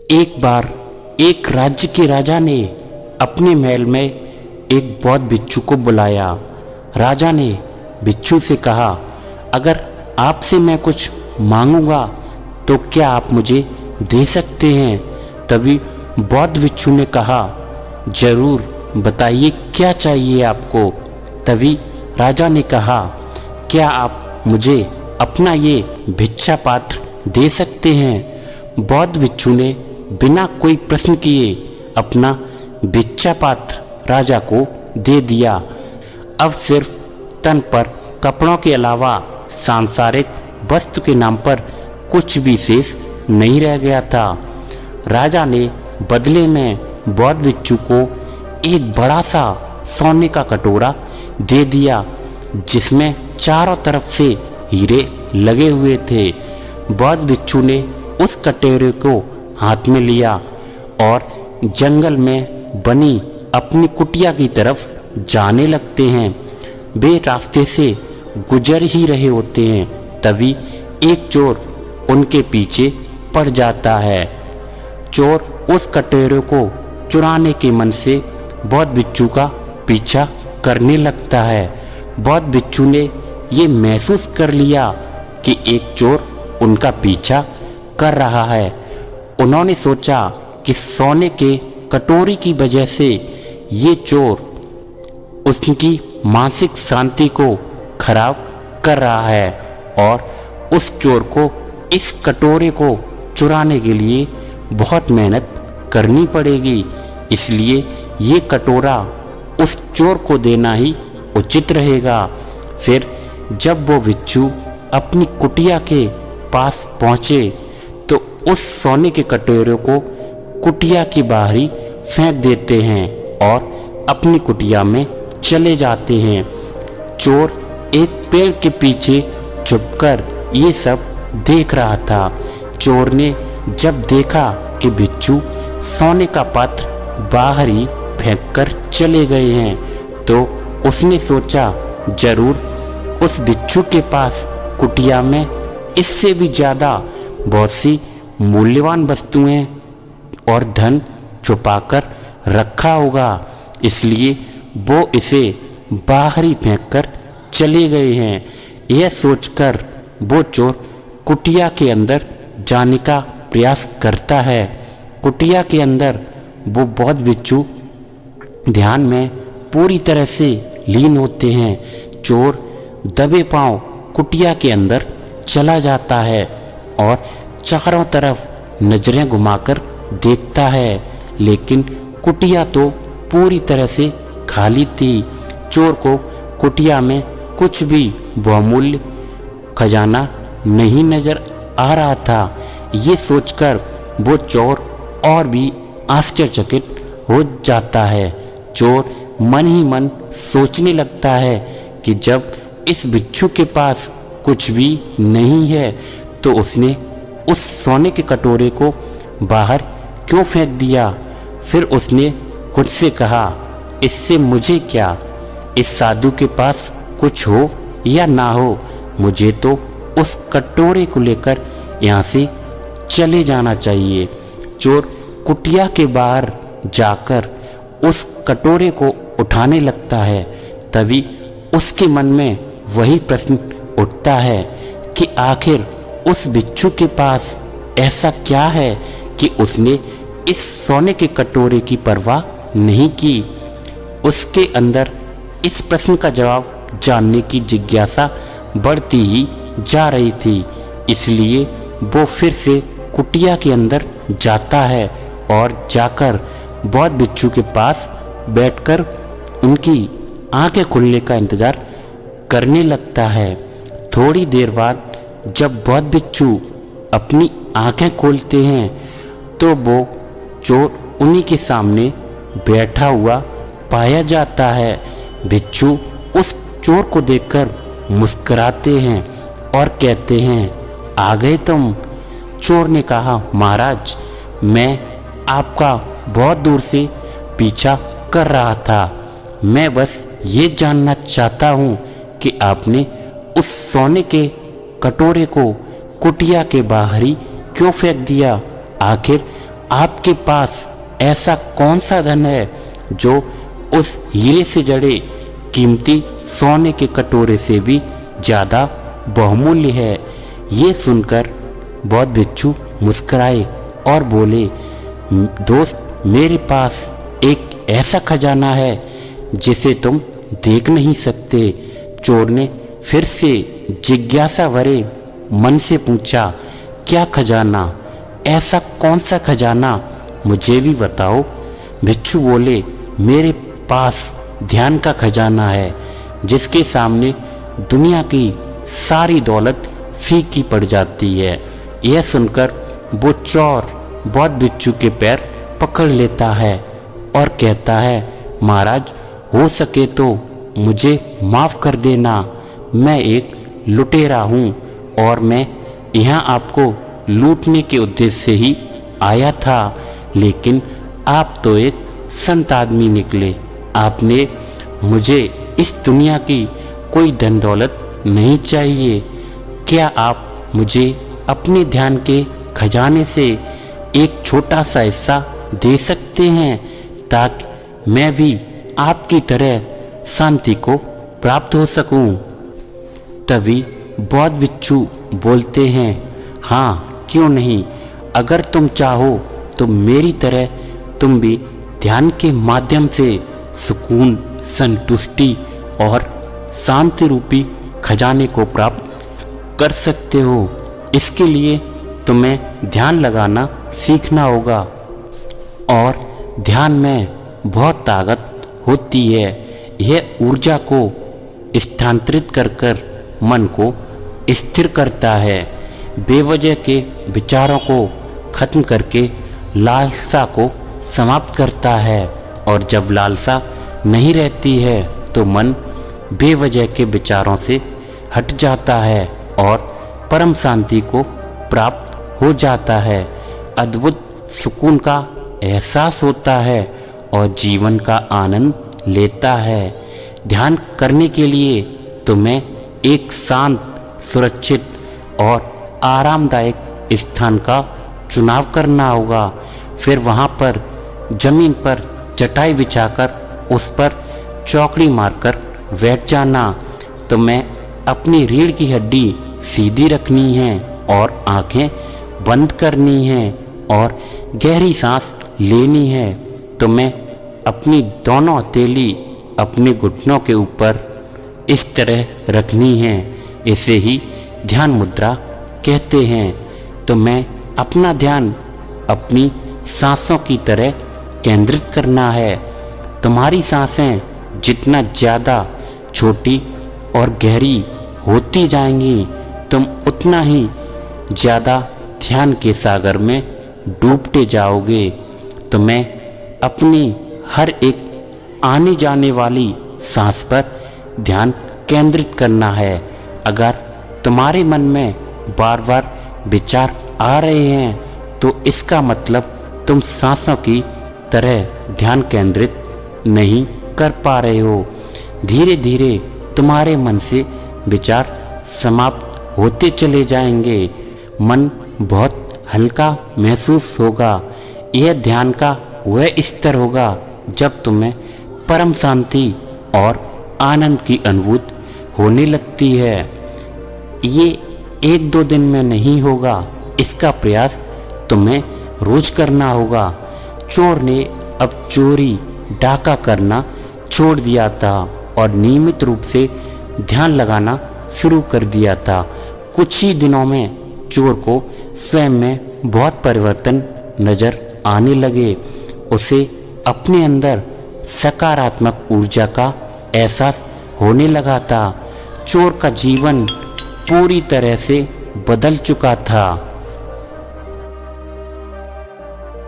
एक बार एक राज्य के राजा ने अपने महल में एक बौद्ध भिक्षु को बुलाया। राजा ने भिक्षु से कहा, अगर आपसे मैं कुछ मांगूंगा तो क्या आप मुझे दे सकते हैं? तभी बौद्ध भिक्षु ने कहा, जरूर, बताइए क्या चाहिए आपको। तभी राजा ने कहा, क्या आप मुझे अपना ये भिक्षा पात्र दे सकते हैं? बौद्ध भिक्षु ने बिना कोई प्रश्न किए अपना भिक्षा पात्र राजा को दे दिया। अब सिर्फ तन पर कपड़ों के अलावा सांसारिक वस्तु के नाम पर कुछ भी शेष नहीं रह गया था। राजा ने बदले में बौद्ध भिक्षु को एक बड़ा सा सोने का कटोरा दे दिया, जिसमें चारों तरफ से हीरे लगे हुए थे। बौद्ध भिक्षु ने उस कटोरे को हाथ में लिया और जंगल में बनी अपनी कुटिया की तरफ जाने लगते हैं। वे रास्ते से गुजर ही रहे होते हैं, तभी एक चोर उनके पीछे पड़ जाता है। चोर उस कटोरे को चुराने के मन से बौद्ध भिक्षु का पीछा करने लगता है। बौद्ध भिक्षु ने ये महसूस कर लिया कि एक चोर उनका पीछा कर रहा है। उन्होंने सोचा कि सोने के कटोरी की वजह से ये चोर उसकी मानसिक शांति को खराब कर रहा है और उस चोर को इस कटोरे को चुराने के लिए बहुत मेहनत करनी पड़ेगी, इसलिए ये कटोरा उस चोर को देना ही उचित रहेगा। फिर जब वो भिक्षु अपनी कुटिया के पास पहुँचे तो उस सोने के कटोरे को कुटिया के बाहर ही फेंक देते हैं और अपनी कुटिया में चले जाते हैं। चोर एक पेड़ के पीछे छुपकर ये सब देख रहा था। चोर ने जब देखा कि भिक्षु सोने का पात्र बाहर ही फेंककर चले गए हैं तो उसने सोचा, जरूर उस भिक्षु के पास कुटिया में इससे भी ज़्यादा बहुत सी मूल्यवान वस्तुएं और धन छुपाकर रखा होगा, इसलिए वो इसे बाहर ही फेंककर चले गए हैं। यह सोचकर वो चोर कुटिया के अंदर जाने का प्रयास करता है। कुटिया के अंदर वो बौद्ध भिक्षु ध्यान में पूरी तरह से लीन होते हैं। चोर दबे पांव कुटिया के अंदर चला जाता है और चारों तरफ नजरें घुमाकर देखता है, लेकिन कुटिया तो पूरी तरह से खाली थी। चोर को कुटिया में कुछ भी बहुमूल्य खजाना नहीं नजर आ रहा था। ये सोचकर वो चोर और भी आश्चर्यचकित हो जाता है। चोर मन ही मन सोचने लगता है कि जब इस भिक्षु के पास कुछ भी नहीं है तो उसने उस सोने के कटोरे को बाहर क्यों फेंक दिया। फिर उसने खुद से कहा, इससे मुझे क्या, इस साधु के पास कुछ हो या ना हो, मुझे तो उस कटोरे को लेकर यहाँ से चले जाना चाहिए। चोर कुटिया के बाहर जाकर उस कटोरे को उठाने लगता है। तभी उसके मन में वही प्रश्न उठता है कि आखिर उस भिक्षु के पास ऐसा क्या है कि उसने इस सोने के कटोरे की परवाह नहीं की। उसके अंदर इस प्रश्न का जवाब जानने की जिज्ञासा बढ़ती ही जा रही थी, इसलिए वो फिर से कुटिया के अंदर जाता है और जाकर बौद्ध भिक्षु के पास बैठकर उनकी आंखें खुलने का इंतज़ार करने लगता है। थोड़ी देर बाद जब बौद्ध भिक्षु अपनी आंखें खोलते हैं तो वो चोर उन्हीं के सामने बैठा हुआ पाया जाता है। भिक्षु उस चोर को देखकर मुस्कुराते हैं और कहते हैं, आ गए तुम। चोर ने कहा, महाराज, मैं आपका बहुत दूर से पीछा कर रहा था। मैं बस ये जानना चाहता हूँ कि आपने उस सोने के कटोरे को कुटिया के बाहर ही क्यों फेंक दिया। आखिर आपके पास ऐसा कौन सा धन है जो उस हीरे से जड़े कीमती सोने के कटोरे से भी ज़्यादा बहुमूल्य है। ये सुनकर बौद्ध भिक्षु मुस्कुराए और बोले, दोस्त, मेरे पास एक ऐसा खजाना है जिसे तुम देख नहीं सकते। चोर ने फिर से जिज्ञासा भरे मन से पूछा, क्या खजाना? ऐसा कौन सा खजाना? मुझे भी बताओ। भिक्षु बोले, मेरे पास ध्यान का खजाना है जिसके सामने दुनिया की सारी दौलत फीकी पड़ जाती है। यह सुनकर वो चोर बौद्ध भिक्षु के पैर पकड़ लेता है और कहता है, महाराज, हो सके तो मुझे माफ़ कर देना। मैं एक लुटेरा हूँ और मैं यहाँ आपको लूटने के उद्देश्य से ही आया था, लेकिन आप तो एक संत आदमी निकले। आपने मुझे इस दुनिया की कोई धन दौलत नहीं चाहिए। क्या आप मुझे अपने ध्यान के खजाने से एक छोटा सा हिस्सा दे सकते हैं ताकि मैं भी आपकी तरह शांति को प्राप्त हो सकूं? तभी बौद्ध भिक्षु बोलते हैं, हाँ, क्यों नहीं। अगर तुम चाहो तो मेरी तरह तुम भी ध्यान के माध्यम से सुकून, संतुष्टि और शांति रूपी खजाने को प्राप्त कर सकते हो। इसके लिए तुम्हें ध्यान लगाना सीखना होगा और ध्यान में बहुत ताकत होती है। यह ऊर्जा को स्थानांतरित कर मन को स्थिर करता है, बेवजह के विचारों को खत्म करके लालसा को समाप्त करता है, और जब लालसा नहीं रहती है तो मन बेवजह के विचारों से हट जाता है और परम शांति को प्राप्त हो जाता है। अद्भुत सुकून का एहसास होता है और जीवन का आनंद लेता है। ध्यान करने के लिए तुम्हें एक शांत, सुरक्षित और आरामदायक स्थान का चुनाव करना होगा। फिर वहाँ पर जमीन पर चटाई बिछाकर उस पर चौकड़ी मारकर बैठ जाना। तुम्हें अपनी रीढ़ की हड्डी सीधी रखनी है और आंखें बंद करनी है और गहरी सांस लेनी है। तुम्हें अपनी दोनों हथेली अपने घुटनों के ऊपर इस तरह रखनी है। इसे ही ध्यान मुद्रा कहते हैं। तुम्हें अपना ध्यान अपनी सांसों की तरह केंद्रित करना है। तुम्हारी सांसें जितना ज़्यादा छोटी और गहरी होती जाएंगी, तुम उतना ही ज़्यादा ध्यान के सागर में डूबते जाओगे। तुम्हें अपनी हर एक आने जाने वाली सांस पर ध्यान केंद्रित करना है। अगर तुम्हारे मन में बार बार विचार आ रहे हैं तो इसका मतलब तुम सांसों की तरह ध्यान केंद्रित नहीं कर पा रहे हो। धीरे धीरे तुम्हारे मन से विचार समाप्त होते चले जाएंगे। मन बहुत हल्का महसूस होगा। यह ध्यान का वह स्तर होगा जब तुम्हें परम शांति और आनंद की अनुभूति होने लगती है। ये एक दो दिन में नहीं होगा, इसका प्रयास तुम्हें रोज करना होगा। चोर ने अब चोरी डाका करना छोड़ दिया था और नियमित रूप से ध्यान लगाना शुरू कर दिया था। कुछ ही दिनों में चोर को स्वयं में बहुत परिवर्तन नजर आने लगे। उसे अपने अंदर सकारात्मक ऊर्जा का एहसास होने लगा था। चोर का जीवन पूरी तरह से बदल चुका था।